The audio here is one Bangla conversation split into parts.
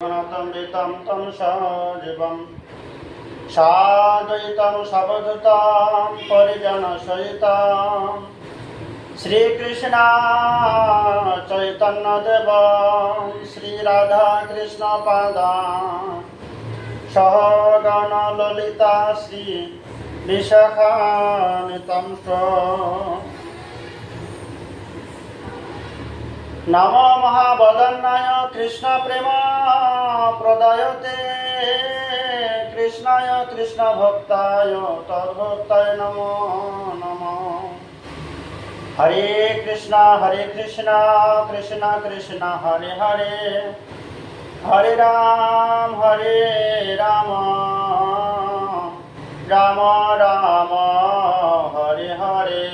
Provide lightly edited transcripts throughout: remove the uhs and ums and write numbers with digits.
অমৃতম তম সজীবম সাদ্বৈতম সবধূতম পরিজন সহিতম শ্রীকৃষ্ণ চৈতন্য দেব শ্রী রাধা কৃষ্ণ পাদা সহগণ ললিতা শ্রী বিশাখান্বিতম নমো মহাবদন্নায় কৃষ্ণ প্রেম প্রদায়তে কৃষ্ণায় কৃষ্ণ ভক্তায় তদ্ভক্তায় নমো নমঃ। হরে কৃষ্ণ কৃষ্ণ কৃষ্ণ হরে হরে হরে রাম রাম রাম হরে হরে।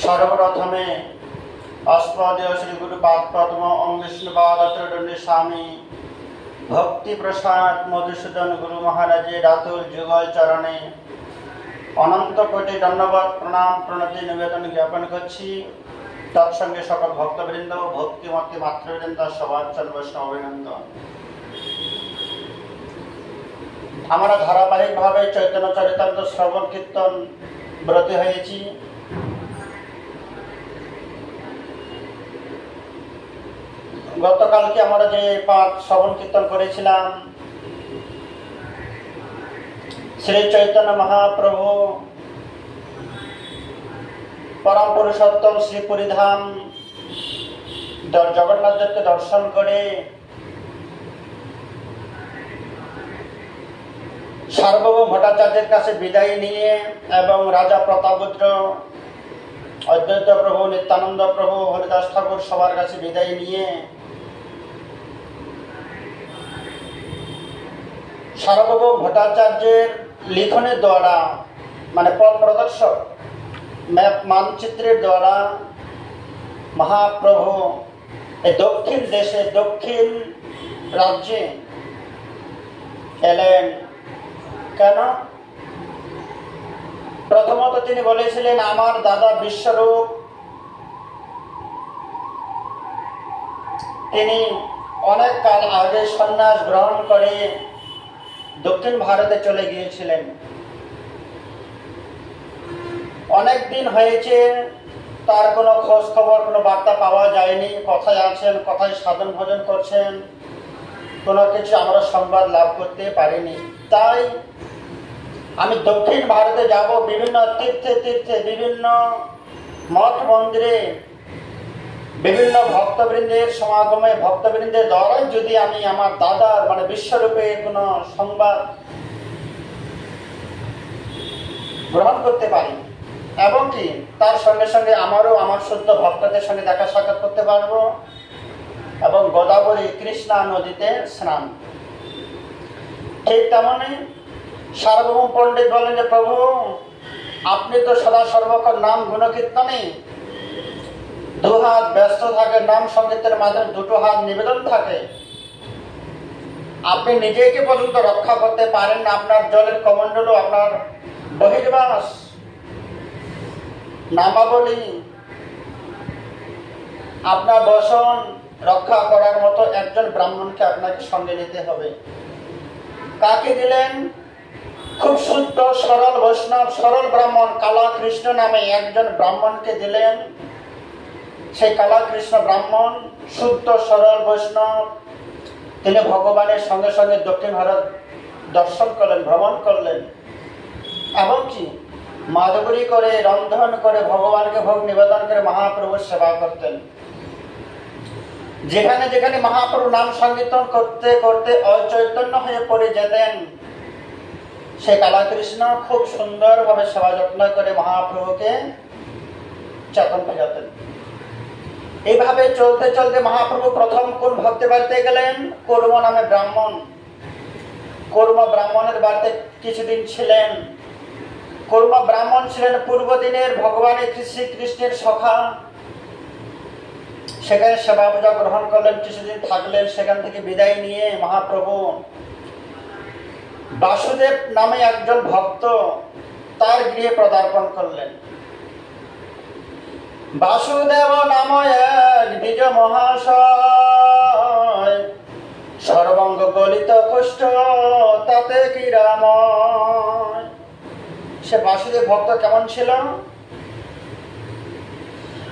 সর্বপ্রথমে অস্মদীয় শ্রী গুরুপাদ পদ্ম ওম বিষ্ণুপাদত্রদণ্ডী স্বামী ভক্তি প্রসাদ মধুসূদন গুরু মহারাজের রাতুল যুগল চরণে অনন্ত কোটি ধন্যবাদ প্রণাম প্রণতি নিবেদন জ্ঞাপন করছি। তৎসঙ্গে সকল ভক্তবৃন্দ ভক্তিমতী মাতৃবৃন্দ সবার বৈষ্ণব অভিনন্দন। আমরা ধারাবাহিকভাবে চৈতন্য চরিতামৃত শ্রবণ কীর্তন ব্রতী হয়েছি। গতকালকে আমরা যে পাঠ শ্রবণ কীর্তন করেছিলাম, শ্রী চৈতন্য মহাপ্রভু পরম পুরুষোত্তম শ্রী পুরীধাম জগন্নাথ দেবকে দর্শন করে সার্বভৌম ভট্টাচার্যের কাছে বিদায় নিয়ে এবং রাজা প্রতাপরুদ্র, অদ্বৈত প্রভু, নিত্যানন্দ প্রভু, হরিদাস ঠাকুর সবার কাছে বিদায় নিয়ে সার্বভৌম ভট্টাচার্যের লিখনের দ্বারা, মানে পথ প্রদর্শক ম্যাপ মানচিত্রের দ্বারা মহাপ্রভু এই দক্ষিণ দেশে দক্ষিণ রাজ্যে এলেন। কেন? প্রথমত তিনি বলেছিলেন, আমার দাদা বিশ্বরূপ তিনি অনেক কাল আগে সন্ন্যাস গ্রহণ করে দক্ষিণ ভারতে চলে গিয়েছিলেন। অনেক দিন হয়েছে, তার কোনো খোঁজ খবর, কোনো বার্তা পাওয়া যায়নি। কোথায় আছেন, কোথায় সাধন ভোজন করছেন, কোনো কিছু আমরা সংবাদ লাভ করতে পারিনি। তাই আমি দক্ষিণ ভারতে যাব, বিভিন্ন তীর্থে বিভিন্ন মঠ মন্দিরে বিভিন্ন ভক্তবৃন্দের সমাগমে, ভক্তবৃন্দের দ্বারাই যদি আমি আমার দাদার মানে বিশ্বরূপের কোনো সংবাদ গ্রহণ করতে পারি এবং কি তার সঙ্গে সঙ্গে আমারও আমার শুদ্ধ ভক্তদের সঙ্গে দেখা সাক্ষাৎ করতে পারবো এবং গোদাবরী কৃষ্ণা নদীতে স্নান। ঠিক তেমনই সার্বভৌম পণ্ডিত বলেন যে, প্রভু আপনি তো সদা সর্বকাল নাম গুণকীর্তনে দু হাত ব্যস্ত থাকে, নাম সঙ্গীতের মাধ্যমে দুটো হাত নিবেদন থাকে, আপনি নিজেকে পর্যন্ত রক্ষা করতে পারেন না। আপনার জলের কমণ্ডল, আপনার বহির্বাস, নামাবলী, আপনার বসন রক্ষা করার মতো একজন ব্রাহ্মণকে আপনাকে সঙ্গে নিতে হবে। কাকে দিলেন? খুব শুদ্ধ সরল বৈষ্ণব, সরল ব্রাহ্মণ কালা কৃষ্ণ নামে একজন ব্রাহ্মণকে দিলেন। সেই কালা কৃষ্ণ ব্রাহ্মণ শুদ্ধ সরল বৈষ্ণব, তিনি ভগবানের সঙ্গে সঙ্গে দক্ষিণ ভারত দর্শন করলেন, ভ্রমণ করলেন এবং কি মাধুরী করে, রন্ধন করে, ভগবানকে ভোগ নিবেদন করে মহাপ্রভুর সেবা করতেন। যেখানে যেখানে মহাপ্রভু নাম সংকীর্তন করতে করতে অচৈতন্য হয়ে পড়ে যেতেন, সেই কালাকৃষ্ণ খুব সুন্দরভাবে সেবা যত্ন করে মহাপ্রভুকে চেতন ভেজাতেন। এইভাবে চলতে চলতে মহাপ্রভু প্রথম কোন ভক্তের বাড়িতে গেলেন? কর্ম নামে ব্রাহ্মণ। কর্ম ব্রাহ্মণের বাড়িতে কিছুদিন ছিলেন। কর্ম ব্রাহ্মণ ছিলেন পূর্বদিনের ভগবানের শ্রীকৃষ্ণের সখা। সেখানে সেবা পূজা গ্রহণ করলেন, কিছুদিন থাকলেন। সেখান থেকে বিদায় নিয়ে মহাপ্রভু বাসুদেব নামে একজন ভক্ত, তার গৃহে পদার্পণ করলেন। বাসুদেব নাম এক দ্বিজ মহাশয় সর্বাঙ্গ গলিত কুষ্ঠ তাতে কিরাময়। সে বাসুদেব ভক্ত কেমন ছিল?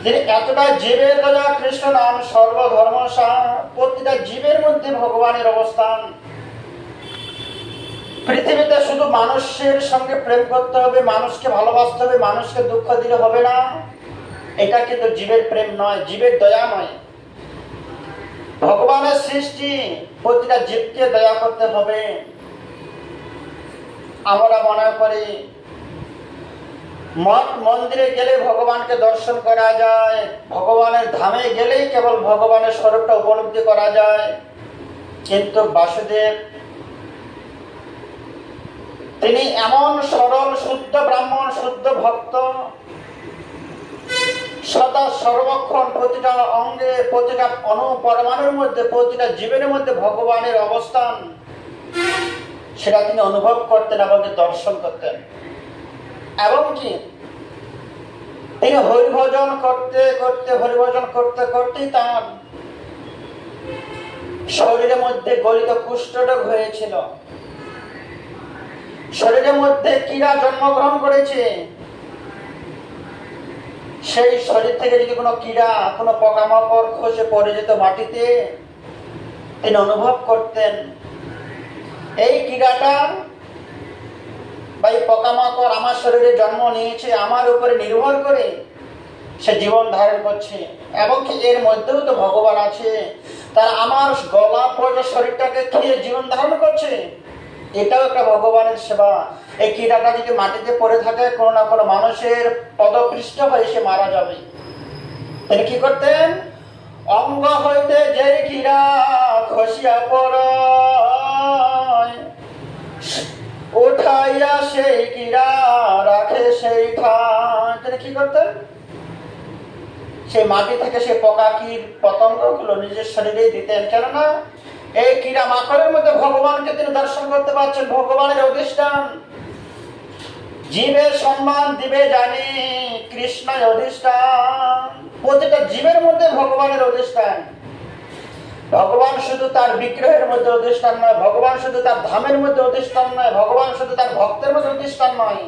তিনি এতটা জীবের দয়া, কৃষ্ণ নাম সর্বধর্ম সার, প্রতিটা জীবের মধ্যে ভগবানের অবস্থান। পৃথিবীতে শুধু মানুষের সঙ্গে প্রেম করতে হবে, মানুষকে ভালোবাসতে হবে, মানুষকে দুঃখ দিলে হবে না, এটা কিন্তু জীবের প্রেম নয়, জীবের দয়া নয়। ভগবানের সৃষ্টি, প্রতিটা জীবকে দয়া করতে হবে। আমরা মনে করি মঠ মন্দিরে গেলে ভগবানকে দর্শন করা যায়, ভগবানের ধামে গেলেই কেবল ভগবানের স্বরূপটা উপলব্ধি করা যায়। কিন্তু বাসুদেব তিনি এমন সরল শুদ্ধ ব্রাহ্মণ, শুদ্ধ ভক্ত, সদা সর্বক্ষণ প্রতিটা অঙ্গে, প্রতিটা অণু পরমাণুর মধ্যে, প্রতিটা জীবের মধ্যে ভগবানের অবস্থান, সেটা তিনি অনুভব করতেন এবং দর্শন করতেন। এবং কি তিনি হরিভজন করতে করতে, হরিভজন করতে করতেই তার শরীরের মধ্যে গলিত কুষ্ঠরোগ হয়েছিল, শরীরের মধ্যে কীড়া জন্মগ্রহণ করেছে। সেই শরীর থেকে যদি কোনো কীড়া, কোনো পোকামাকড় খসে পড়ে যেত মাটিতে, তিনি অনুভব করতেন এই কীড়াটা বা এই পোকামাকড় আমার শরীরে জন্ম নিয়েছে, আমার উপরে নির্ভর করে সে জীবন ধারণ করছে, এবং কি এর মধ্যেও তো ভগবান আছে, তারা আমার গলা পর্যন্ত শরীরটাকে খেয়ে জীবন ধারণ করছে, এটাও একটা ভগবানের সেবা। এই কীড়াটা যদি মাটিতে পড়ে থাকে, কোনো না কোনো মানুষের পদপৃষ্ঠ হয়ে সে মারা যাবে। তিনি কি করতেন? অঙ্গ হইতে যে কীড়া খসিয়া পড়ে, উঠাইয়া সেই কীড়া রাখে সেই ঠাই। তিনি কি করতেন? সেই মাটি থেকে সে পোকা কীট পতঙ্গ গুলো নিজের শরীরে দিতেন। কেননা এই কীড়া মাকড়ের মধ্যে ভগবানকে তিনি দর্শন করতে পারছেন, ভগবানের অধিষ্ঠান। জীবের সম্মান দিবে জানি কৃষ্ণ অধিষ্ঠান। প্রতিটা জীবের মধ্যে ভগবানের অধিষ্ঠান। ভগবান শুধু তার বিগ্রহের মধ্যে অধিষ্ঠান নয়, ভগবান শুধু তার ধামের মধ্যে অধিষ্ঠান নয়, ভগবান শুধু তার ভক্তের মধ্যে অধিষ্ঠান নয়,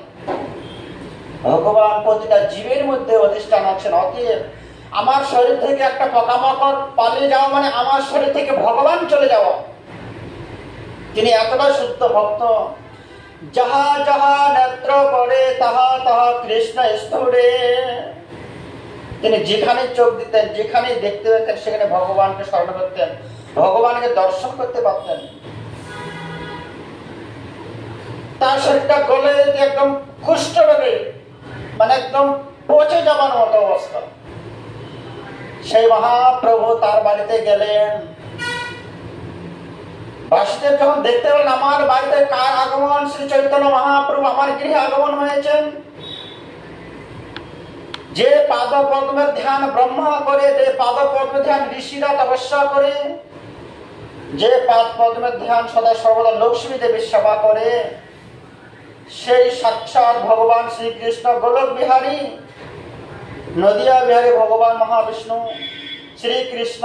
ভগবান প্রতিটা জীবের মধ্যে অধিষ্ঠান আছেন। অতএব আমার শরীর থেকে একটা পোকামাকড় পালিয়ে যাওয়া মানে আমার শরীর থেকে ভগবান চলে যাওয়া। তিনি এতটা শুদ্ধ ভক্ত, যাহা যাহা নেত্র পড়ে তাহা তাহা কৃষ্ণ স্থূরে। তিনি যেখানে চোখ দিতেন, যেখানে দেখতে পেতেন, সেখানে ভগবানকে স্মরণ করতেন, ভগবানকে দর্শন করতে পারতেন। তার শরীরটা গলে একদম কুষ্ঠ রোগে, মানে একদম পচে যাবার মতো অবস্থা। সেই মহাপ্রভু তার বাড়িতে গেলেন। বাসুদেব যখন দেখতে পেলেন আমার বাড়িতে কার আগমন, শ্রী চৈতন্য মহাপ্রভু আমার গৃহে আগমন হয়েছেন, যে পাদ পদ্মের ধ্যান ব্রহ্মা করে, যে পাদ পদ্মের ধ্যান ঋষিরা তপস্যা করে, যে পাদ পদ্মের ধ্যান সদা সর্বদা লক্ষ্মী দেবীর সেবা করে, সেই সাক্ষাৎ ভগবান শ্রীকৃষ্ণ গোলক বিহারী, নদিয়া বিহারী ভগবান মহাবিষ্ণু শ্রীকৃষ্ণ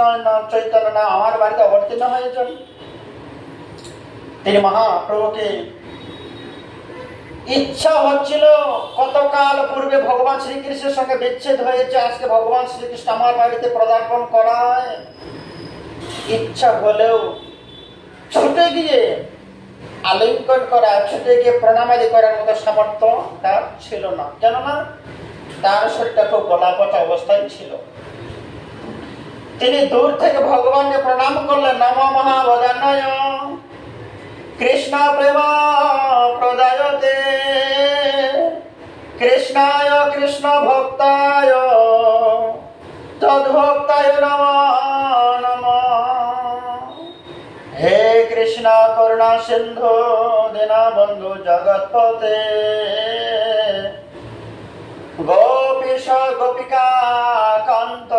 চৈতন্য না আমার বাড়িতে অবতীর্ণ হয়েছেন। তিনি মহাপ্রভুকে ইচ্ছা হচ্ছিল, কতকাল পূর্বে ভগবান শ্রীকৃষ্ণের সঙ্গে বিচ্ছেদ হয়েছে, আজকে ভগবান শ্রীকৃষ্ণ আমার বাড়িতে পদার্পণ করায়। ইচ্ছা হলেও ছুটে গিয়ে আলিঙ্গন করা, ছুটে গিয়ে প্রণামাদি করার মতো সামর্থ্য তার ছিল না। কেননা তার শরীরটা খুব গলাপচা অবস্থায় ছিল। তিনি দূর থেকে ভগবানকে প্রণাম করলেন, নম মহাবদান্নায় কৃষ্ণ প্রেম প্রদায়তে কৃষ্ণায় কৃষ্ণ ভক্তায় তদ্ভক্তায় নমঃ নমঃ। হে কৃষ্ণ করুণা সিন্ধু দীনবন্ধু জগৎপতে গোপীশ গোপিকা কান্ত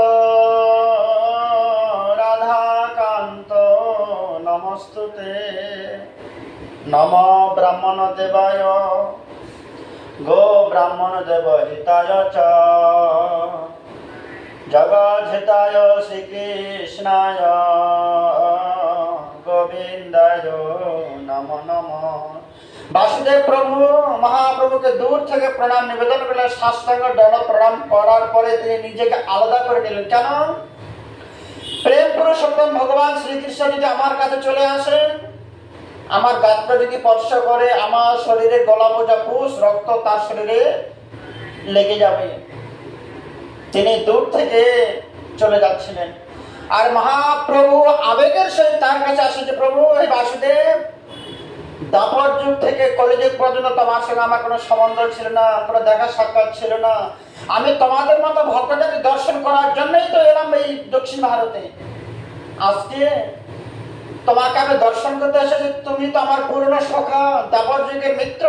রাধা কান্ত নমস্তুতে। নম ব্রাহ্মণ দেবায় গো ব্রাহ্মণ দেব হিতায় চ জগৎ হিতায় শ্রীকৃষ্ণায় গোবিন্দ বাসুদেব প্রভু মহাপ্রভুকে দূর থেকে প্রণাম নিবেদন করলেন, সাষ্টাঙ্গ দণ্ড প্রণাম করার পরে তিনি নিজেকে আলাদা করে নিলেন। কেন? প্রেম পুরুষোত্তম ভগবান শ্রীকৃষ্ণ যদি আমার কাছে চলে আসেন, আমার গাত্র যদি স্পর্শ করে, আমার শরীরে গলা বোঝা পুষ রক্ত তার শরীরে লেগে যাবে। তিনি দূর থেকে চলে যাচ্ছিলেন। আর মহাপ্রভু আবেগের সহিত তার কাছে আসে যে, প্রভু এই বাসুদেব, দাপর যুগ থেকে কলিযুগ পর্যন্ত তোমার সঙ্গে আমার কোনো সম্বন্ধ ছিল না, কোনো দেখা সাক্ষাৎ ছিল না। আমি তোমাদের মতো ভক্তদের দর্শন করার জন্যই তো এলাম এই দক্ষিণ ভারতে। আজকে তোমাকে আমি দর্শন করতে এসেছি। তুমি তো আমার পুরনো সখা, দাপর যুগের মিত্র।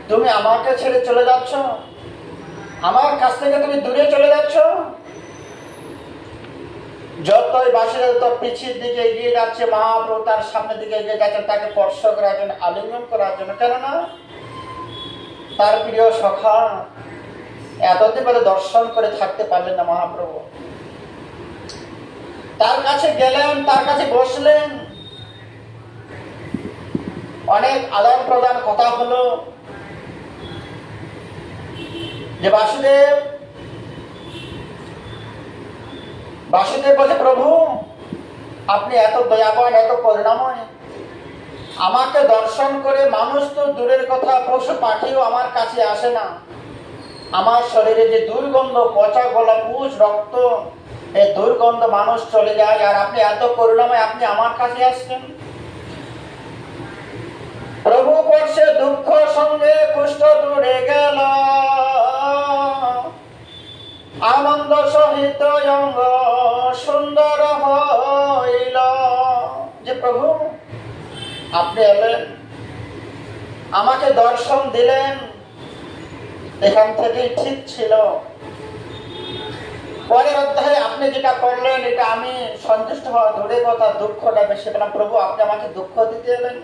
তুমি আমাকে ছেড়ে চলে যাচ্ছ, আমার কাছ থেকে তুমি দূরে চলে যাচ্ছ। যতই বাসুদেব তো পিছিয়ে দিকে এগিয়ে যাচ্ছে, মহাপ্রভু তার সামনের দিকে এগিয়ে যাচ্ছেন তাকে স্পর্শ করার জন্য, আলিঙ্গন করার জন্য। কেননা তার প্রিয় সখা এতদিন পরে দর্শন করে থাকতে পারলেন না মহাপ্রভু। তার কাছে গেলেন, তার কাছে বসলেন, অনেক আদান প্রদান কথা হলো যে বাসুদেব বলে, প্রভু আপনি এত দয়াবান, এত করুণাময়, আমাকে দর্শন করে মানুষ তো দূরের কথা, পশু পাখিও আমার কাছে আসে না। আমার শরীরে যে দুর্গন্ধ, পচা গলা পুষ রক্ত, এই দুর্গন্ধ মানুষ চলে যায়, আর আপনি এত করুণাময়, আপনি আমার কাছে আসছেন। প্রভু পড়ছে দুঃখ সঙ্গে কুষ্ঠ দূরে গেল, আনন্দ সহিত অঙ্গ সুন্দর হইল। যে প্রভু আপনি এলেন, আমাকে দর্শন দিলেন, এখান থেকেই ঠিক ছিল। পরের অধ্যায়ে আপনি যেটা করলেন এটা আমি সন্তুষ্ট হওয়া দূরে কথা, দুঃখটা বেশি পেলাম। প্রভু আপনি আমাকে দুঃখ দিতে এলেন।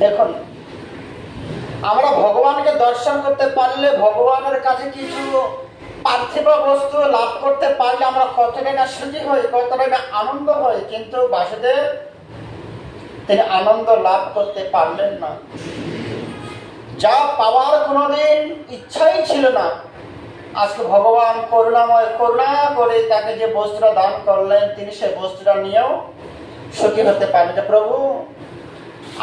দেখুন, আমরা ভগবানকে দর্শন করতে পারলে, ভগবানের কাছে কিছু পার্থিব বস্তু লাভ করতে পারলে আমরা কতটাই না সুখী হই, কতটাই না আনন্দ হই। কিন্তু বাসুদেব তিনি আনন্দ লাভ করতে পারলেন না। যা পাওয়ার কোনোদিন ইচ্ছাই ছিল না, আজকে ভগবান করুণাময়, করুণা করে তাকে যে বস্তুটা দান করলেন, তিনি সে বস্তুটা নিয়েও সুখী হতে পারেন। যে প্রভু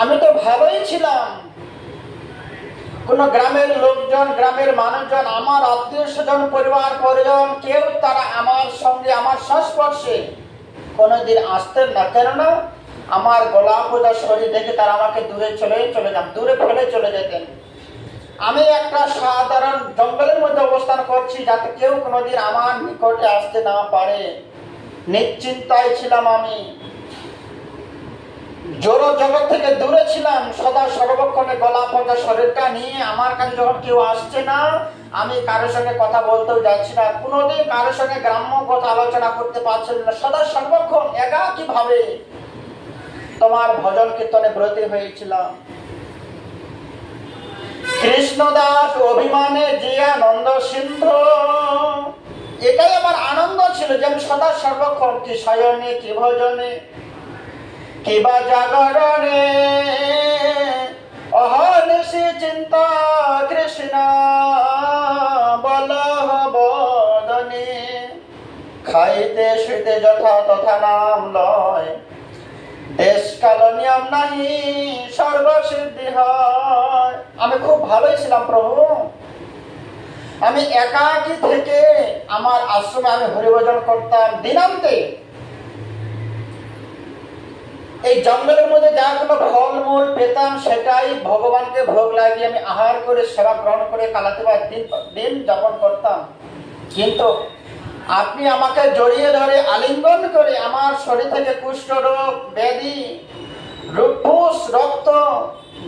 আমি তো ভালোই ছিলাম, কোন গ্রামের লোকজন, গ্রামের মানুষজন, আমার আত্মীয় স্বজন, পরিবার পরিজন, কেউ তারা আমার সঙ্গে, আমার সংস্পর্শে কোনোদিন আসতেন না। কেননা আমার গলা পোজা শরীর দেখে তারা আমাকে দূরে চলে যান, দূরে ফেলে চলে যেতেন। আমি একটা সাধারণ জঙ্গলের মধ্যে অবস্থান করছি, যাতে কেউ কোনোদিন আমার নিকটে আসতে না পারে, নিশ্চিন্তায় ছিলাম। আমি জড় জগৎ থেকে দূরে ছিলাম, সদা সর্বক্ষণে গলা পচা শরীরটা নিয়ে আমার কাছে যখন কেউ আসছে না, আমি কারোর সঙ্গে কথা বলতেও যাচ্ছি না, কোনোদিন কারোর সঙ্গে গ্রাম্য কথা আলোচনা করতে পারছিলাম না। সদা সর্বক্ষণ একাকী ভাবে তোমার ভজন কীর্তনে ব্রতী হয়েছিলাম। কৃষ্ণদাস অভিমানে যে আনন্দ সিন্ধু, এটাই আমার আনন্দ ছিল যে আমি সদা সর্বক্ষণ কি শয়নে, কি ভজনে, কিবা জাগরণে, অহর্নিশি চিন্তা কৃষ্ণ বল্লভ বদনে, খাইতে শুইতে যথা তথা নাম লয়, দেশ কাল নিয়ম নাহি সর্বসিদ্ধি হয়। আমি খুব ভালোই ছিলাম প্রভু। আমি একাকী থেকে আমার আশ্রমে আমি হরিভজন করতাম। দিনান্তে এই জঙ্গলের মধ্যে যা কোনো ফলমূল পেতাম, সেটাই ভগবানকে ভোগ লাগিয়ে আমি আহার করে সেবা গ্রহণ করে কালাতে দিন যাপন করতাম। কিন্তু আপনি আমাকে জড়িয়ে ধরে আলিঙ্গন করে আমার শরীর থেকে কুষ্ঠ রোগ, ব্যাধি, রূপপুষ, রক্ত,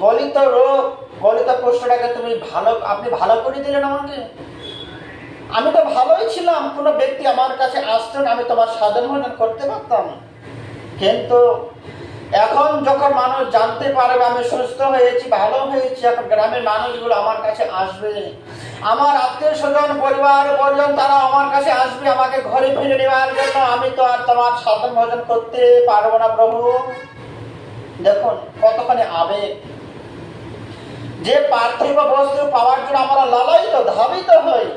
গলিত রোগ, গলিত কুষ্ঠটাকে আপনি ভালো করে দিলেন আমাকে। আমি তো ভালোই ছিলাম, কোনো ব্যক্তি আমার কাছে আসতেন, আমি তোমার সাধন ভজন করতে পারতাম। কিন্তু এখন যখন মানুষ জানতে পারবে আমি সুস্থ হয়েছি, ভালো হয়েছি, এখন গ্রামের মানুষগুলো আমার কাছে আসবে, আমার আত্মীয় স্বজন, পরিবার পরিজন, তারা আমার কাছে আসবে আমাকে ঘরে ফিরে নেওয়ার জন্য। আমি তো আর তোমার সাধন ভজন করতে পারবো না প্রভু। দেখুন কতখানি আবেগ, যে পার্থিব বস্তু পাওয়ার জন্য আমরা লালায়িত ধাবিত হই,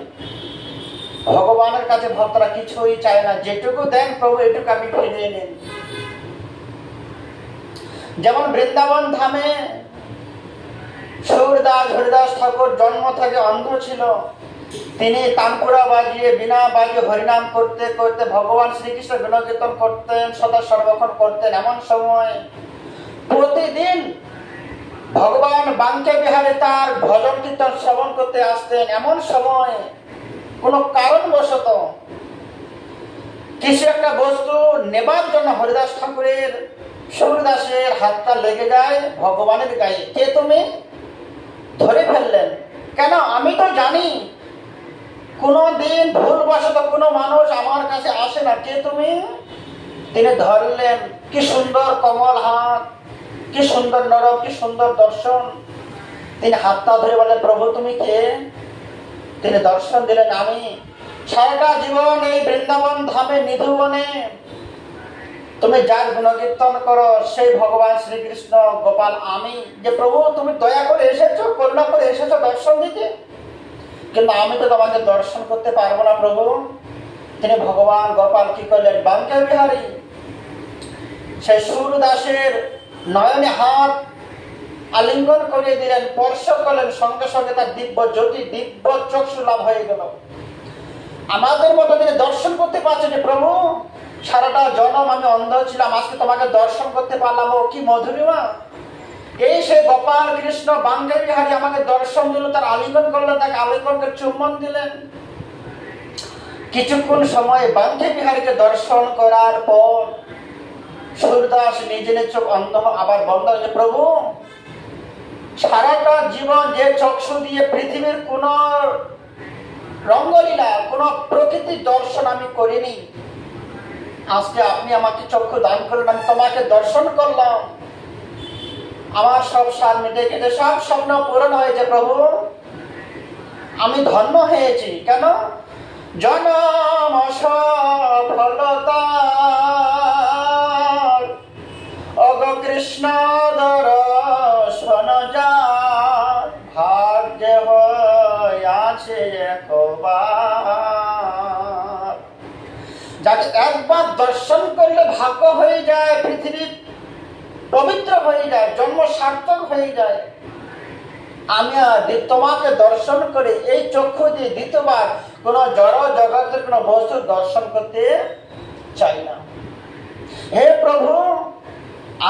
ভগবানের কাছে ভক্তরা কিছুই চায় না, যেটুকু দেন প্রভু এটুকু আপনি ফিরিয়ে নিন। যেমন বৃন্দাবন ধামে সুরদাস হরিদাস ঠাকুর জন্ম থেকে অন্ধ ছিল, তিনি তানপুরা বাজিয়ে বিনা বাজিয়ে হরিনাম করতে করতে ভগবান শ্রীকৃষ্ণ গুণকীর্তন করতেন, সদা সর্বক্ষণ করতেন। এমন সময় প্রতিদিন ভগবান বাঙ্কে বিহারে তার ভজন কীর্তন শ্রবণ করতে আসতেন। এমন সময় কোন কারণবশত কিছু একটা বস্তু নেবার জন্য হরিদাস ঠাকুরের সুরদাসের হাতটা লেগে যায় ভগবানের গায়ে। কে তুমি? ধরে ফেললেন। কেন? আমি তো জানি কোনদিন ভুলবশত কোনো মানুষ আমার কাছে আসে না, কে তুমি? তিনি ধরলেন, কি সুন্দর কমল হাত, কি সুন্দর নরম, কি সুন্দর দর্শন। তিনি হাতটা ধরে বলেন, প্রভু তুমি কে? তিনি দর্শন দিলেন, আমি সারাটা জীবন এই বৃন্দাবন ধামে নিধুবনে তুমি যার গুণকীর্তন করো সেই ভগবান শ্রীকৃষ্ণ গোপাল আমি। যে প্রভু তুমি দয়া করে এসেছো, করুণা করে এসেছো দর্শন দিতে, কিন্তু আমি তো তোমাকে দর্শন করতে পারবো না প্রভু। তিনি ভগবান গোপাল কি করলেন? বাঙ্কে বিহারী সেই সুরদাসের নয়নে হাত আলিঙ্গন করিয়ে দিলেন, স্পর্শ করলেন, সঙ্গে সঙ্গে তার দিব্য জ্যোতি, দিব্য চক্ষু লাভ হয়ে গেল। আমাদের মতো তিনি দর্শন করতে পারছেন। প্রভু সারাটা জন্ম আমি অন্ধ ছিলাম, আজকে তোমাকে দর্শন করতে পারলাম, ও কি মধুরিমা। এই সে গোপাল কৃষ্ণ বাঙ্কে বিহারী আমাকে দর্শন দিল, তার আলিঙ্গন করলেন, তাকে আলিঙ্গনকে চুম্বন দিলেন। কিছুক্ষণ সময় বাঙ্কে বিহারীকে দর্শন করার পর সুরদাস নিজের চোখ অন্ধ আবার বন্ধ হয়েছে। প্রভু সারাটা জীবন যে চক্ষু দিয়ে পৃথিবীর কোন রঙ্গলীলা, কোন প্রকৃতির দর্শন আমি করিনি, আজকে আপনি আমাকে চক্ষু দান করলেন, আমি তোমাকে দর্শন করলাম, আমার সব সার মিটে গেছে, সব স্বপ্ন পূরণ হয়েছে প্রভু, আমি ধন্য হয়েছি। কেন? জনম সফলতা অগ কৃষ্ণ দর্শন যার ভাগ্য হয়েছে একবার। যাকে একবার দর্শন করলে ভাগ্য হয়ে যায়, পৃথিবী পবিত্র হয়ে যায়, জন্ম সার্থক হয়ে যায়। আমি আর তোমাকে দর্শন করে এই চক্ষু দিয়ে দ্বিতীয়বার কোন জড় জগতের কোন বস্তু দর্শন করতে চাই না। হে প্রভু,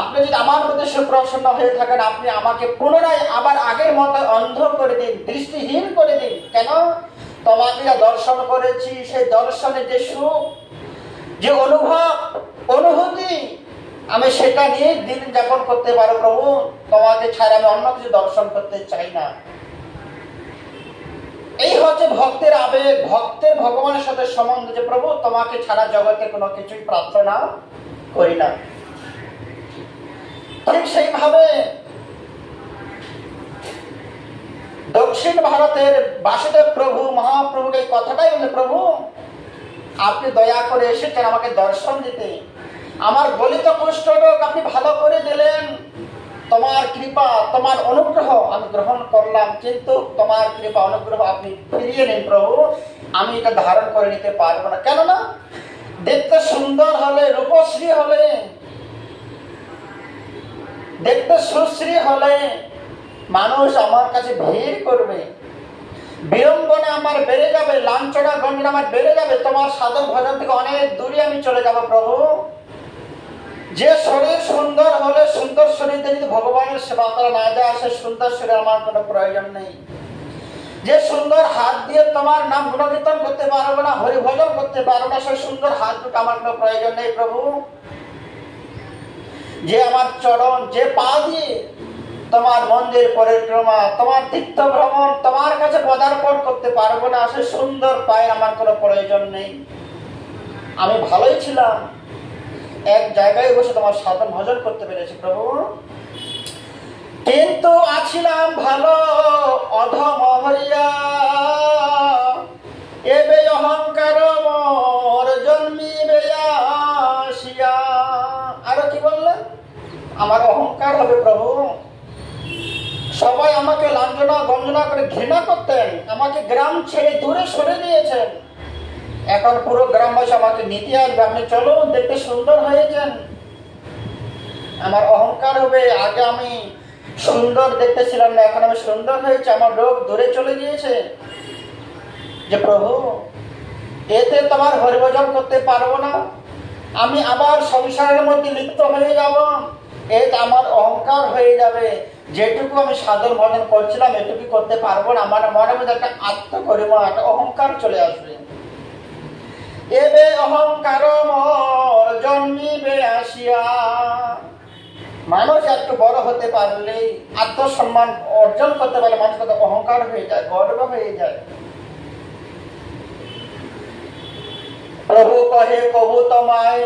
আপনি যদি আমার প্রতি সুপ্রসন্ন হয়ে থাকেন, আপনি আমাকে পুনরায় আবার আগের মতো অন্ধ করে দিন, দৃষ্টিহীন করে দিন। কেন? তোমাকে যা দর্শন করেছি সেই দর্শনে যে সুখ, যে অনুভব, অনুভূতি, আমি সেটা নিয়ে দিন যাপন করতে পারো প্রভু। তোমাকে ছাড়া আমি অন্য কিছু দর্শন করতে চাই না। এই হচ্ছে ভক্তের আবেগ, ভক্তের ভগবানের সাথে সম্বন্ধ, যে প্রভু তোমাকে ছাড়া জগতে কোনো কিছুই প্রার্থনা করি না। ঠিক সেইভাবে দক্ষিণ ভারতের বাসুদেব প্রভু মহাপ্রভুকে এই কথাটাই বলে, প্রভু আপনি দয়া করে এসেছেন আমাকে দর্শন দিতে, আমার গলিত কুষ্ঠ রোগ আপনি ভালো করে দিলেন, তোমার কৃপা তোমার অনুগ্রহ আমি গ্রহণ করলাম, কিন্তু তোমার কৃপা অনুগ্রহ আপনি ফিরিয়ে নিন প্রভু, আমি এটা ধারণ করে নিতে পারবো না। কেননা দেখতে সুন্দর হলে, রূপশ্রী হলে, দেখতে সুশ্রী হলে মানুষ আমার কাছে ভিড় করবে, বিড়ম্বনা আমার বেড়ে যাবে, লাঞ্ছনা গঞ্জনা আমার বেড়ে যাবে, তোমার সাধন ভজন থেকে অনেক দূরে আমি চলে যাব প্রভু। যে শরীর সুন্দর হলে, সুন্দর শরীর যদি ভগবানের সেবা করা না যায়, সে সুন্দর শরীর আমার কোনো প্রয়োজন নেই। যে সুন্দর হাত দিয়ে তোমার নাম গুণকীর্তন করতে পারবো না, হরিভজন করতে পারবো না, সেই সুন্দর হাত দুটো আমার কোনো প্রয়োজন নেই প্রভু। যে আমার চরণ, যে পা দিয়ে তোমার মন্দির পরিক্রমা, তোমার তীর্থ ভ্রমণ, তোমার কাছে পদার্পণ করতে পারবো না, সে সুন্দর পায়ের আমার কোনো প্রয়োজন নেই। আমি ভালোই ছিলাম, এক জায়গায় বসে তোমার সাধন ভজন করতে পেরেছি প্রভু, কিন্তু আছিলাম ভালো অধম হইয়া, এবে অহংকার মোর জন্মিবে আসিয়া। আরো কি বললেন? আমার অহংকার হবে প্রভু। সবাই আমাকে লাঞ্ছনা গঞ্জনা করে ঘৃণা করতেন, আমাকে গ্রাম ছেড়ে দূরে সরে দিয়েছেন। এখন পুরো গ্রামবাসী আমাকে নিতে আসবে, আপনি চলো দেখতে সুন্দর হয়েছেন। আমার অহংকার হবে, আগে আমি সুন্দর দেখতে ছিলাম না, এখন আমি সুন্দর হয়েছে, আমার রোগ দূরে চলে গিয়েছে। যে প্রভু, এতে তোমার হরিভজন করতে পারবো না, আমি আবার সংসারের মধ্যে লিপ্ত হয়ে যাব, এতে আমার অহংকার হয়ে যাবে। যেটুকু আমি সাধন ভজন করছিলাম এটুকু করতে পারবো না, আমার মনের মধ্যে একটা আত্মগরিমা, একটা অহংকার চলে আসবে। এবে অহংকার মোর জন্মিবে আসিয়া। মানুষ একটু বড় হতে পারলে, আত্মসম্মান অর্জন করতে পারলে মানুষ কত অহংকার হয়ে যায়, গর্ব হয়ে যায়। প্রভু কহে কবু তোমায়,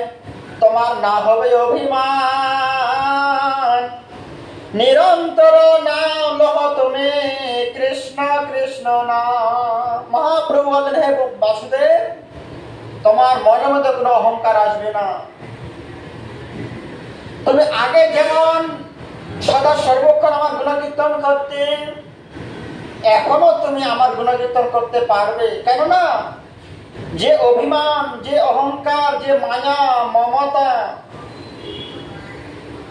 তোমার না হবে অভিমান, নিরন্তর নাম লহ তুমি কৃষ্ণ কৃষ্ণ নাম। মহাপ্রভু বলেন, হে বাসুদেব, তোমার মনের মধ্যে কোনো অহংকার আসবে না। তুমি আগে যেমন সদা সর্বক্ষণ আমার গুণকীর্তন করতে, এখনো তুমি আমার গুণকীর্তন করতে পারবে। কেননা যে অভিমান, যে অহংকার, যে মায়া মমতা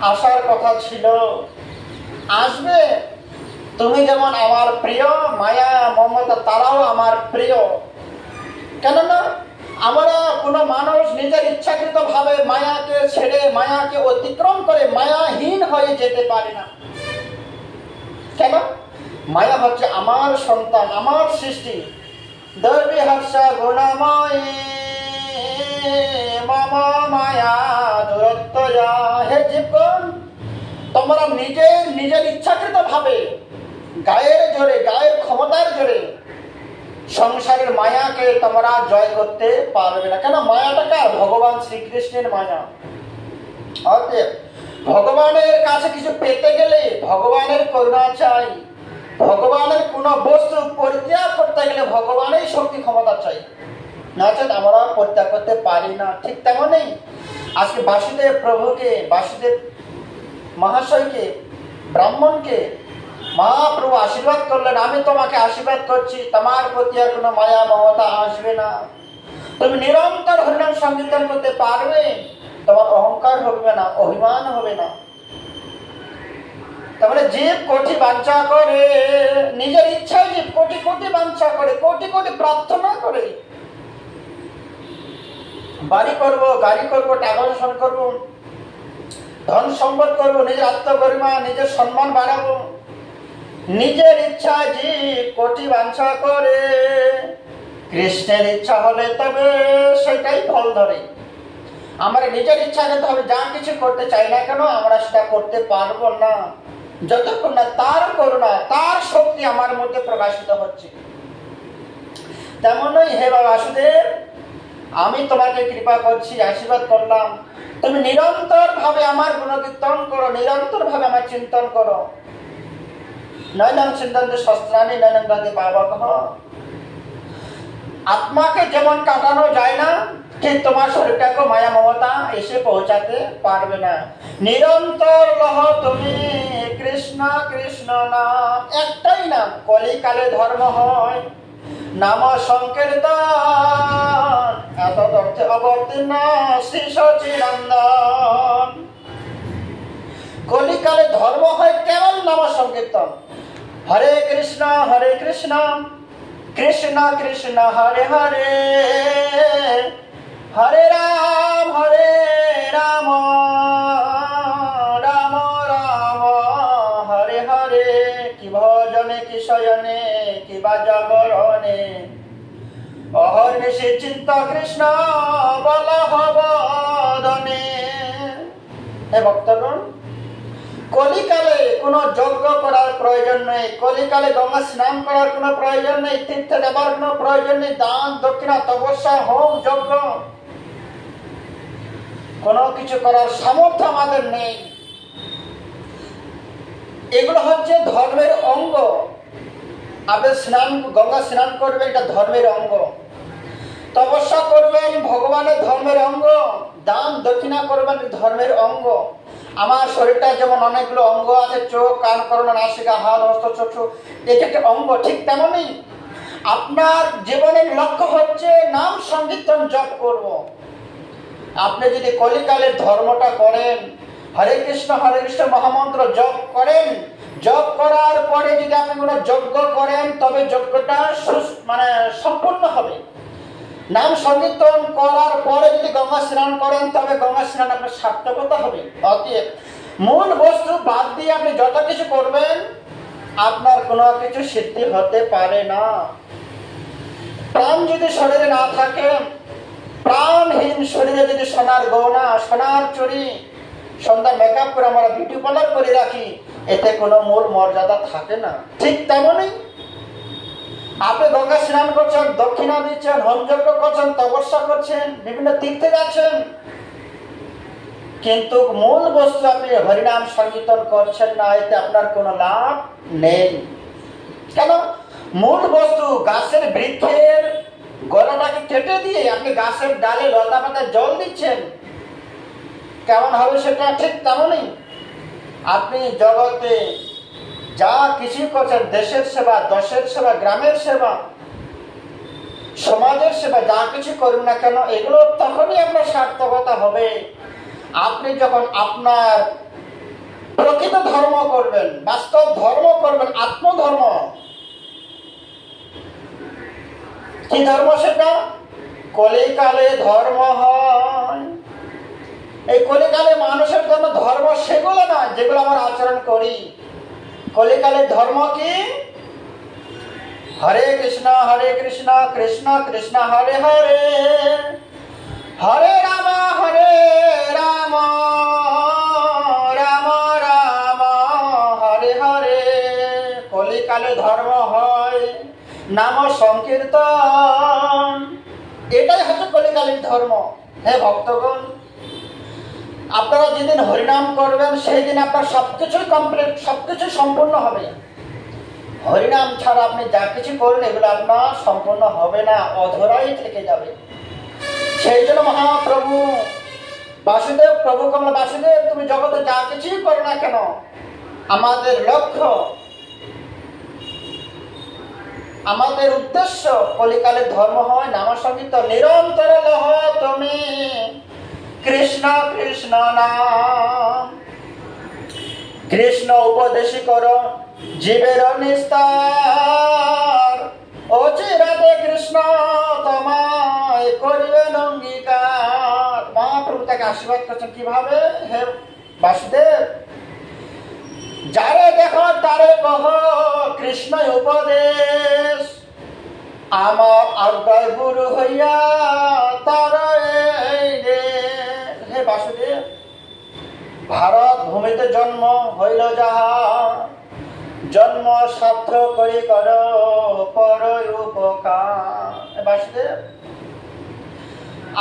আসার কথা ছিল আসবে। তুমি যেমন আমার প্রিয়, মায়া মমতা তারাও আমার প্রিয়। কেননা আমরা কোনো মানুষ নিজের ইচ্ছাকৃত ভাবে মায়াকে ছেড়ে, মায়াকে অতিক্রম করে মায়াহীন হয়ে যেতে পারে না। কেন? মায়া হচ্ছে আমার সন্তান, আমার সৃষ্টি। দর্বি হর্ষ গুণময় মম মায়া দূরত্বয়া। হে জীবগণ, তোমরা নিজের ইচ্ছাকৃত ভাবে গায়ের জোরে, গায়ের ক্ষমতার জোরে সংসারের মায়াকে তোমরা জয় করতে পারবে না। কেন? মায়াটা কার? ভগবান শ্রীকৃষ্ণের মায়া। অতএব ভগবানের কাছে কিছু পেতে গেলে ভগবানের করুণা চাই, ভগবানের কোন বস্তু পরিত্যাগ করতে গেলে ভগবানের শক্তি ক্ষমতা চাই, নচেত আমরা পরিত্যাগ করতে পারি না। ঠিক তেমনই আজকে বাসুদেব প্রভুকে, বাসুদেব মহাশয়কে, ব্রাহ্মণকে মহাপ্রভু আশীর্বাদ করলেন, আমি তোমাকে আশীর্বাদ করছি, তোমার প্রতি আর কোনো মায়া মমতা আসবে না, তুমি নিরন্তর হরিনাম সংকীর্তন করতে পারবে, তোমার অহংকার হবে না, অভিমান হবে না। তারপরে জীব কোটি বাঞ্ছা করে, নিজের ইচ্ছায় জীব কোটি কোটি বাঞ্ছা করে, কোটি কোটি প্রার্থনা করে, বাড়ি করব, গাড়ি করব, টাকা পয়সা করব, ধন সম্পদ করব, নিজের আত্মগরিমা, নিজের সম্মান বাড়াবো। নিজের ইচ্ছা জীব কোটি বাঞ্ছা করে, কৃষ্ণের ইচ্ছা হলে তবে সেটাই ফল ধরে। আমরা নিজের ইচ্ছা করতে হবে, যা কিছু করতে চাই না কেন আমরা সেটা করতে পারবো না, যতক্ষণ না তার করুণা, তার শক্তি আমার মধ্যে প্রকাশিত হচ্ছে। তেমনই হে বাসুদেব, আমি তোমাকে কৃপা করছি, আশীর্বাদ করলাম, তুমি নিরন্তর ভাবে আমার গুণকীর্তন করো, নিরন্তর ভাবে আমার চিন্তন করো। নয়নং চিন্তন্তে শস্ত্রাণি নয়নং দন্তে পাবকঃ। আত্মাকে যেমন কাটানো যায় না, ঠিক তোমার শরীরটাকে মায়া মমতা এসে পৌঁছাতে পারবে না। নিরন্তর লহ তুমি কৃষ্ণ কৃষ্ণ নাম, একটাই নাম, কলিকালে ধর্ম হয় নাম সংকীর্তন, এত অর্থে অবতীর্ণ শ্রী সচিনন্দন। কলিকালে ধর্ম হয় কেবল নাম সংকীর্তন। হরে কৃষ্ণ কৃষ্ণ কৃষ্ণ হরে হরে, হরে রাম রাম রাম হরে হরে। কি ভজনে কি শয়নে কি বা জাগরণে, অহর্নিশি চিন্তা কৃষ্ণ বলহবদনে। হে ভক্তগণ, কলিকালে কোনো যজ্ঞ করার প্রয়োজন নেই, কলিকালে গঙ্গা স্নান করার কোনো প্রয়োজন নেই, তীর্থে যাবার কোনো প্রয়োজন নেই, দান দক্ষিণা তপস্যা হোম যজ্ঞ কোনো কিছু করার সামর্থ্য আমাদের নেই। এগুলো হচ্ছে ধর্মের অঙ্গ। আপনি গঙ্গা স্নান করবে, এটা ধর্মের অঙ্গ। তপস্যা করবেন ভগবানের ধর্মের অঙ্গ, দান দক্ষিণা করবেন ধর্মের অঙ্গ। আমার শরীরটা যেমন অনেকগুলো অঙ্গ আছে, চোখ, কান, করোনা, নাসিকা, হাত, হস্ত, চক্ষু, এটা একটা অঙ্গ, ঠিক তেমনই আপনার জীবনের লক্ষ্য হচ্ছে নাম সংকীর্তন জপ করব। আপনি যদি কলিকালের ধর্মটা করেন, হরে কৃষ্ণ মহামন্ত্র জপ করেন, জপ করার পরে যদি আপনি কোনো যজ্ঞ করেন তবে যজ্ঞটা সম্পূর্ণ হবে। নাম সংকীর্তন করার পরে যদি গঙ্গা স্নান করেন তবে গঙ্গা স্নান আপনার সার্থকতা হবে। অতএব মূল বস্তু বাদ দিয়ে আপনি যত কিছু করবেন আপনার কোনো কিছু সিদ্ধি হতে পারে না। প্রাণ যদি শরীরে না থাকে, প্রাণহীন শরীরে যদি সোনার গয়না, সোনার চুড়ি, সন্ধ্যা মেকআপ করে আমরা বিউটি পার্লার করে রাখি, এতে কোনো মূল মর্যাদা থাকে না। ঠিক তেমনই আপনি গঙ্গা স্নান করছেন, দক্ষিণা দিচ্ছেন, হোমযজ্ঞ করছেন, তপস্যা করছেন, বিভিন্ন তীর্থে যাচ্ছেন, কিন্তু মূল বস্তু আপনি হরিনাম সংকীর্তন করছেন না, এতে আপনার কোনো লাভ নেই। কেন? মূল বস্তু গাছের বৃক্ষের গলাটাকে কেটে দিয়ে আপনি গাছের ডালে লতা পাতায় জল দিচ্ছেন, কেমন হবে সেটা? ঠিক তেমনই আপনি জগতে যা কিছু করছেন, দেশের সেবা, দশের সেবা, গ্রামের সেবা, সমাজের সেবা, যা কিছু করুন না কেন, এগুলো তখনই আপনার সার্থকতা হবে আপনি যখন আপনার প্রকৃত ধর্ম করবেন, বাস্তব ধর্ম করবেন, আত্মধর্ম। কি ধর্ম সেটা? কলিকালে ধর্ম হয়। এই কলিকালে মানুষের জন্য ধর্ম সেগুলো নয় যেগুলো আমরা আচরণ করি। কলিকালের ধর্ম কি? হরে কৃষ্ণ কৃষ্ণ কৃষ্ণ হরে হরে, হরে রাম রাম রাম হরে হরে। কলিকালে ধর্ম হয় নাম সংকীর্তন, এটাই হচ্ছে কলিকালের ধর্ম। হে ভক্তগণ, আপনারা যেদিন হরিনাম করবেন সেই দিন আপনার সবকিছুই কমপ্লিট, সবকিছু সম্পূর্ণ হবে। হরিনাম ছাড়া আপনি যা কিছু করবেন এগুলো আপনার সম্পূর্ণ হবে না, অধরাই থেকে যাবে। সেই জন্য মহাপ্রভু বাসুদেব, প্রভু কমলা বাসুদেব, তুমি জগতে যা কিছুই করো না কেন, আমাদের লক্ষ্য, আমাদের উদ্দেশ্য কলিকালের ধর্ম হয় নাম সংকীর্তন। নিরন্তর লহ তুমি কৃষ্ণ কৃষ্ণ নাম, কৃষ্ণ উপদেশী করো জীবের নিস্তার, অচিরাতে কৃষ্ণ তোমায় করিবেন অঙ্গীকার। মহাপ্রভু তাকে আশীর্বাদ করছেন কিভাবে? হে বাসুদেব, যারে দেখো তারে কহ কৃষ্ণ উপদেশ, আমার আজ্ঞায় গুরু হইয়া তার। হে বাসুদেব, ভারত ভূমিতে জন্ম হইল যাহা, জন্ম সার্থক করি কর পর উপকার। বাসুদেব,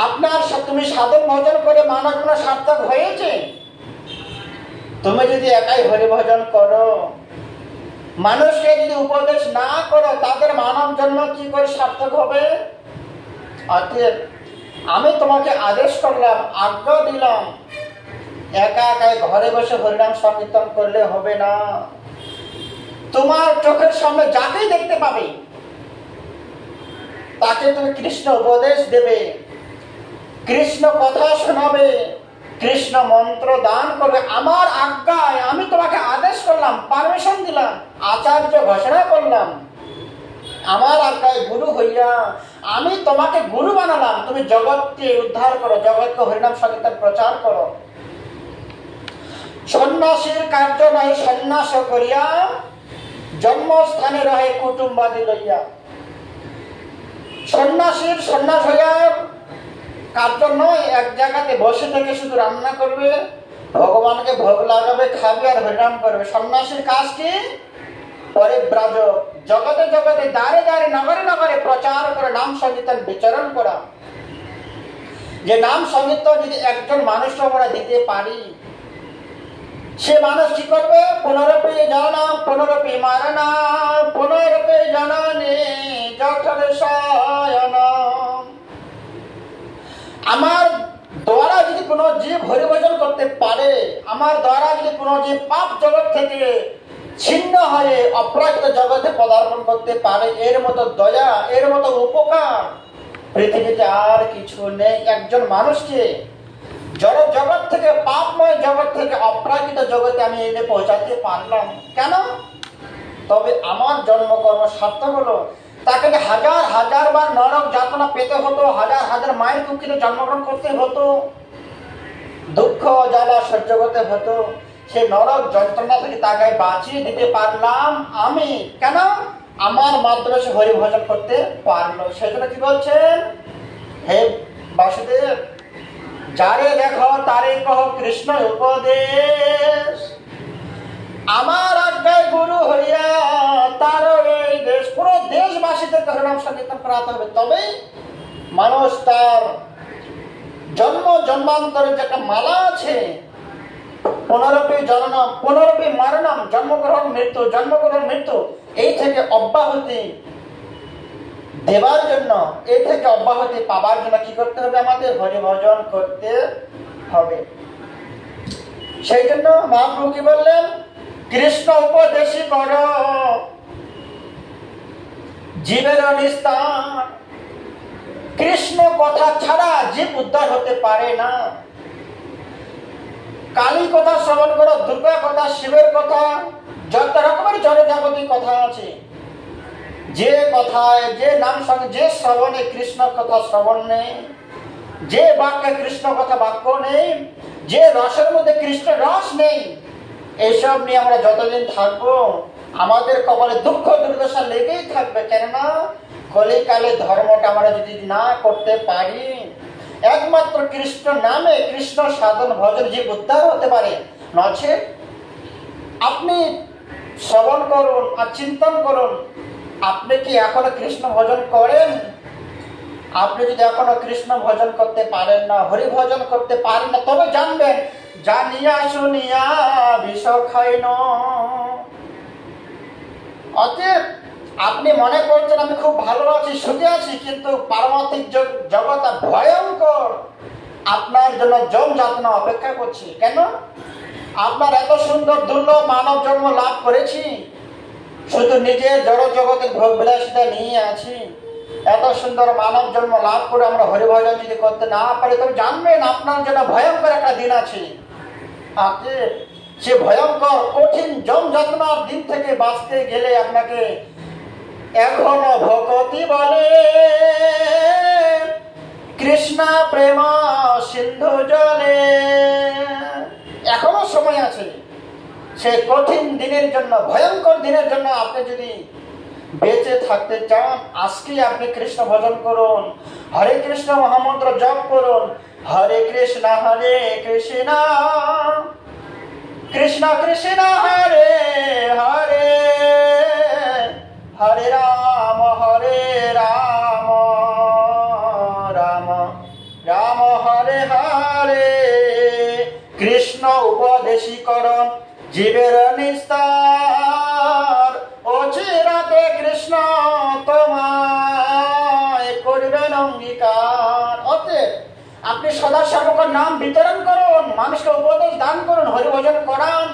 আপনার তুমি সাধন ভজন করে মানব জীবন সার্থক হয়েছে। তুমি যদি একাই হরি ভজন করো, মানুষকে যদি উপদেশ না করো, তাদের মানব জন্ম কি করে সার্থক হবে? অতএব আমি তোমাকে আদেশ করলাম, আজ্ঞা দিলাম, একা একাই ঘরে বসে হরিনাম সংকীর্তন করলে হবে না। তোমার চোখের সামনে যাকেই দেখতে পাবে তাকে তুমি কৃষ্ণ উপদেশ দেবে, কৃষ্ণ কথা শোনাবে, কৃষ্ণ মন্ত্র দান করবে। আমার আজ্ঞায় আমি তোমাকে আদেশ করলাম, পারমিশন দিলাম, আচার্য ঘোষণা করলাম, আমার আজ্ঞায় গুরু হইয়া আমি তোমাকে গুরু বানালাম। তুমি জগৎকে উদ্ধার করো, জগৎকে হরিনাম সংকীর্তন প্রচার করো। সন্ন্যাসীর কার্য নয় সন্ন্যাস করিয়া, জন্মস্থানে রহে কুটুম্বাদি লইয়া। সন্ন্যাসীর সন্ন্যাস হইয়া কার্য নয় এক জায়গাতে বসে থেকে শুধু রান্না করবে, ভগবানকে ভোগ লাগাবে, খাবে আর হরিনাম করবে। সন্ন্যাসীর কাজ কি? পরিব্রাজক, জগতে জগতে দ্বারে দ্বারে নগরে নগরে প্রচার করে নাম সংকীর্তন বিচরণ করা। যে নাম সংকীর্তন যদি একজন মানুষকে আমরা দিতে পারি, সে মানুষ কি করবে? পুনরপি জনম পুনরপি মরণম পুনরপি জননী জঠর শয়নম। আমার দ্বারা যদি কোনো জীব হরিভজন করতে পারে, আমার দ্বারা যদি কোনো জীব পাপ জগৎ থেকে ছিন্ন হয়ে অপ্রাকৃত জগতে পদার্পণ করতে পারে, এর মতো দয়া, এর মতো উপকার পৃথিবীতে আর কিছু নেই। একজন মানুষকে জড় জগৎ থেকে, পাপময় জগৎ থেকে অপ্রাকৃত জগতে আমি এনে পৌঁছাতে পারলাম কেন? তবে আমার জন্মকর্ম সার্থক হলো। তাকে হাজার হাজার বার নরক যাতনা পেতে হতো, হাজার হাজার মায়ের কুক্ষিতে জন্মগ্রহণ করতে হতো, দুঃখ জ্বালা সহ্য করতে হতো। সে নরক যন্ত্রণা থেকে তাকে বাঁচিয়ে দিতে পারলাম আমি কেন? আমার মাধ্যমে সে হরিভজন করতে পারলো। সেজন্য কি বলছেন? হে বাসুদেব, যারে দেখো তারে কহ কৃষ্ণ উপদেশ, আমার আজ্ঞায় গুরু হইয়া তার এই দেশ, পুরো দেশবাসীদের হরিনাম সংকীর্তন করাতে হবে। তবেই মানুষ তার জন্ম জন্মান্তরের যে একটা মালা আছে, পুনরপি জননম পুনরপি মরণম, জন্মগ্রহণ মৃত্যু, জন্মগ্রহণ মৃত্যু, এই থেকে অব্যাহতি দেবার জন্য, এই থেকে অব্যাহতি পাবার জন্য কি করতে হবে? আমাদের হরিভজন করতে হবে। সেই জন্য মহাপ্রভু কি বললেন? কৃষ্ণ উপদেশী কর জীবের নিস্তার। কৃষ্ণ কথা ছাড়া জীব উদ্ধার হতে পারে না। কালী কথা শ্রবণ করো, দুর্গা কথা, শিবের কথা, যত রকমের জড়জাগতিক কথা আছে, যে কথায়, যে নাম সঙ্গে, যে শ্রবণে কৃষ্ণ কথা শ্রবণ নেই, যে বাক্যে কৃষ্ণ কথা বাক্য নেই, যে রসের মধ্যে কৃষ্ণ রস নেই, এইসব নিয়ে আমরা যতদিন থাকবো আমাদের কপালে দুঃখ দুর্দশা লেগেই থাকবে। কেননা কলিকালে ধর্মটা আমরা যদি না করতে পারি, একমাত্র কৃষ্ণ নামে, কৃষ্ণ সাধন ভজন জীব উদ্ধার হতে পারে। নচেত আপনি শ্রবণ করুন আর চিন্তন করুন, আপনি কি এখনো কৃষ্ণ ভজন করেন? আপনি যদি এখনো কৃষ্ণ ভজন করতে পারেন না, হরি ভজন করতে পারেন না, তবে জানবেন জানিয়া শুনিয়া বিষ খাইন। অতএব আপনি মনে করছেন আমি খুব ভালো আছি, সুখে আছি, কিন্তু পারমার্থিক জগৎ ভয়ঙ্কর আপনার জন্য জম যাতনা অপেক্ষা করছে। কেন? আপনার এত সুন্দর দুর্লভ মানব জন্ম লাভ করেছি, শুধু নিজের জড় জগতের ভোগ বিলাসিতা নিয়ে আছি। এত সুন্দর মানব জন্ম লাভ করে আমরা হরিভজন যদি করতে না পারি, তবে জানবেন আপনার জন্য ভয়ঙ্কর একটা দিন আছে। আপনি সে ভয়ঙ্কর কঠিন জম যাতনার দিন থেকে বাঁচতে গেলে আপনাকে এখনো ভগতি বলে কৃষ্ণ প্রেম সিন্ধু জলে, এখনো সময় আছে। সেই কঠিন দিনের জন্য, ভয়ঙ্কর দিনের জন্য আপনি যদি বেঁচে থাকতে চান, আজকে আপনি কৃষ্ণ ভজন করুন, হরে কৃষ্ণ মহামন্ত্র জপ করুন, হরে কৃষ্ণ কৃষ্ণ কৃষ্ণ হরে হরে, হরে রাম রাম রাম হরে হরে। কৃষ্ণ উপদেশী কর জীবের নিস্তার, অচিরাতে কৃষ্ণ তোমায় করবেন অঙ্গীকার। অতএব আপনি সদা সর্বকাল নাম বিতরণ করুন, মানুষকে উপদেশ দান করুন, হরিভজন করান।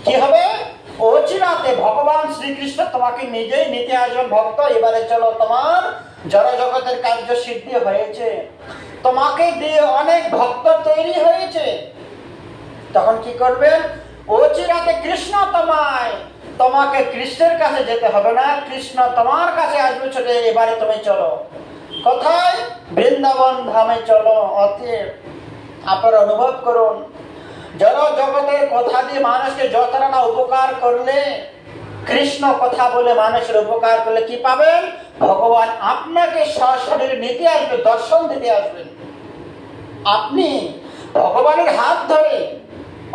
কি হবে? অচিরাতে ভগবান শ্রীকৃষ্ণ তোমাকে নিজেই নিতে আসবেন। ভক্ত, এবারে চলো, তোমার জড় জগতের কার্য সিদ্ধি হয়েছে, তোমাকে দিয়ে অনেক ভক্ত তৈরি হয়েছে। তখন কি করবেন? অচিরাতে কৃষ্ণ তোমাকে কৃষ্ণের কাছে যেতে হবে না, কৃষ্ণ তোমার কাছে আসবে ছুটে। এবারে তুমি চলো কোথায়? বৃন্দাবন ধামে চলো। অতএব আপনারা অনুভব করুন, জড় জগতের কথা দিয়ে মানুষকে যতটা না উপকার করলে, কৃষ্ণ কথা বলে মানুষের উপকার করলে কি পাবেন? ভগবান আপনাকে সশরীরে নিতে আসবে, দর্শন দিতে আসবেন। আপনি ভগবানের হাত ধরে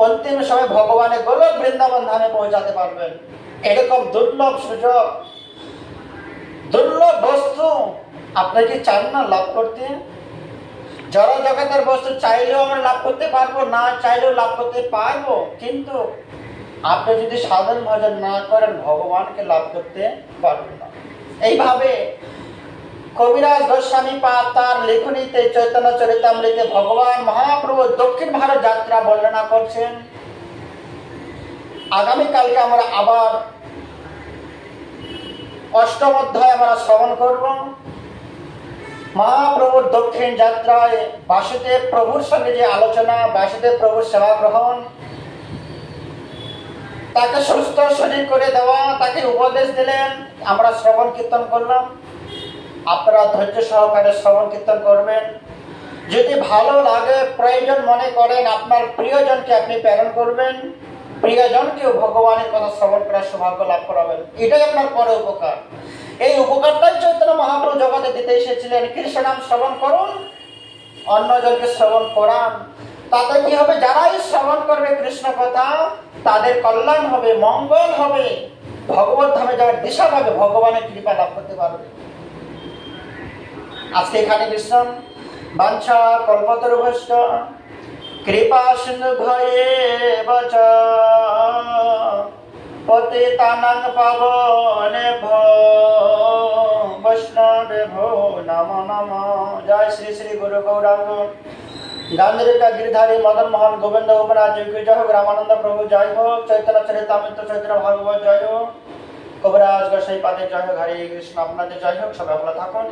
অন্তিম সময় ভগবানের গোলক বৃন্দাবন ধামে পৌঁছাতে পারবেন। এরকম দুর্লভ সুযোগ, দুর্লভ বস্তু আপনি কি চান না লাভ করতে? জড় জগতের বস্তু চাইলেও আমরা লাভ করতে পারবো, না চাইলেও লাভ করতে পারবো, কিন্তু আপনি যদি সাধন ভজন না করেন ভগবানকে লাভ করতে পারবেন না। এইভাবে কবিরাজ গোস্বামী পাদ তার লেখনীতে চৈতন্য চরিতামৃতে ভগবান মহাপ্রভু দক্ষিণ ভারত যাত্রা বর্ণনা করছেন। আগামীকালকে আমরা আবার অষ্টম অধ্যায় আমরা শ্রবণ করব। মহাপ্রভুর দক্ষিণ যাত্রায় বাসুদেব প্রভুর সঙ্গে যে আলোচনা, বাসুদেব প্রভুর সেবা গ্রহণ, তাকে সুস্থ শরীর করে দেওয়া, তাকে উপদেশ দিলেন, আমরা শ্রবণ কীর্তন করলাম। আপনারা ধৈর্য সহকারে শ্রবণ কীর্তন করবেন। যদি ভালো লাগে, প্রয়োজন মনে করেন, আপনার প্রিয়জনকে আপনি প্রেরণ করবেন, প্রিয়জনকেও ভগবানের কথা শ্রবণ করার সৌভাগ্য লাভ করাবেন। এটাই আপনার পরে উপকার। এই উপকারটাই চৈতন্য মহাপ্রভু জগতে দিতে এসেছিলেন। কৃষ্ণ নাম শ্রবণ করুন, অন্যজনকে শ্রবণ করান। তাতে কি হবে? যারাই শ্রবণ করবে কৃষ্ণ কথা, তাদের কল্যাণ হবে, মঙ্গল হবে, ভগবত ধামে যাওয়ার দিশা পাবে, ভগবানের কৃপা লাভ করতে পারবে। আজকে এখানে বিশ্রাম। বাঞ্ছা কল্পতরুভ্যশ্চ কৃপা সিন্ধু ভয়ে বচ পতিতানাং পাবনেভ্যো বৈষ্ণবেভ্যো নমো নমঃ। জয় শ্রী শ্রী গুরু গৌরাঙ্গ গান্ধীরিকা গিরিধারী মদন মোহন গোবিন্দ গোপনাথ জয় হোক। রামানন্দ প্রভু জয় হোক। চৈতন্য চরিতামৃত চৈতন্য ভাগবত জয় হোক। কবিরাজ গোসাই পাদের জয় হোক। হরে কৃষ্ণ। আপনাদের জয় হোক। সবাই ভালো থাকুন।